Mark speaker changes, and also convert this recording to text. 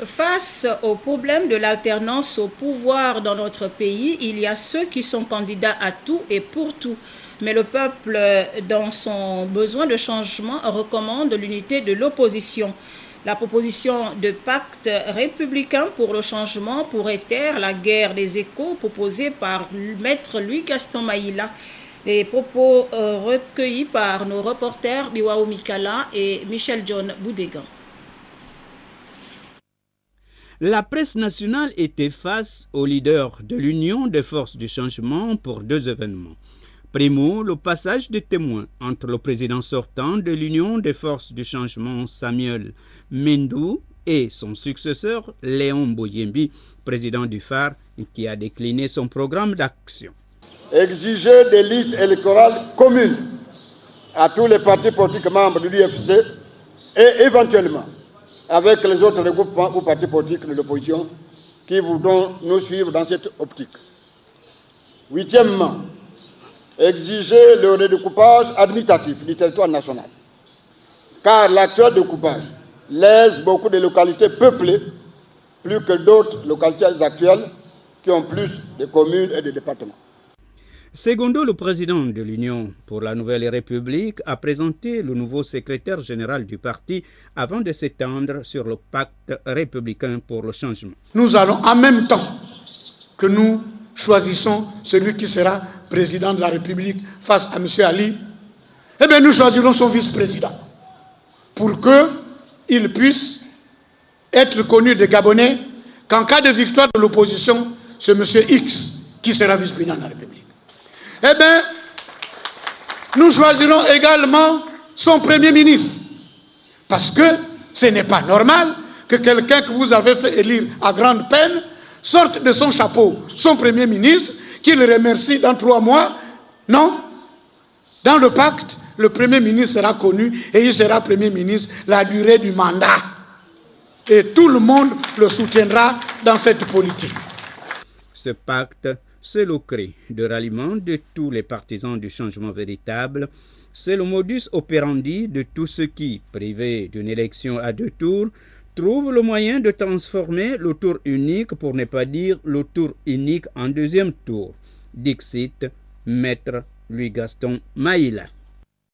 Speaker 1: Face au problème de l'alternance au pouvoir dans notre pays, il y a ceux qui sont candidats à tout et pour tout. Mais le peuple, dans son besoin de changement, recommande l'unité de l'opposition. La proposition de pacte républicain pour le changement pourrait taire la guerre des échos proposée par Maître Louis-Gaston Maïla. Les propos recueillis par nos reporters Biwaou Mikala et Michel John Boudégan.
Speaker 2: La presse nationale était face aux leaders de l'Union des forces du changement pour deux événements. Primo, le passage des témoins entre le président sortant de l'Union des forces du changement Samuel Mendou et son successeur Léon Boyembi, président du phare, qui a décliné son programme d'action.
Speaker 3: Exiger des listes électorales communes à tous les partis politiques membres de l'UFC et éventuellement avec les autres regroupements ou partis politiques de l'opposition qui voudront nous suivre dans cette optique. Huitièmement, exiger le redécoupage administratif du territoire national, car l'actuel découpage lèse beaucoup de localités peuplées, plus que d'autres localités actuelles qui ont plus de communes et de départements.
Speaker 2: Secondo, le président de l'Union pour la Nouvelle République a présenté le nouveau secrétaire général du parti avant de s'étendre sur le pacte républicain pour le changement.
Speaker 4: Nous allons en même temps que nous choisissons celui qui sera président de la République face à M. Ali, eh bien nous choisirons son vice-président pour qu'il puisse être connu des Gabonais qu'en cas de victoire de l'opposition, c'est M. X qui sera vice-président de la République. Eh bien, nous choisirons également son Premier ministre. Parce que ce n'est pas normal que quelqu'un que vous avez fait élire à grande peine sorte de son chapeau son Premier ministre, qu'il remercie dans 3 mois. Non. Dans le pacte, le Premier ministre sera connu et il sera Premier ministre la durée du mandat. Et tout le monde le soutiendra dans cette politique.
Speaker 2: Ce pacte, c'est le cri de ralliement de tous les partisans du changement véritable. C'est le modus operandi de tous ceux qui, privés d'une élection à 2 tours, trouvent le moyen de transformer le tour unique, pour ne pas dire le tour unique, en 2e tour. Dixit, Maître Louis-Gaston Maïla.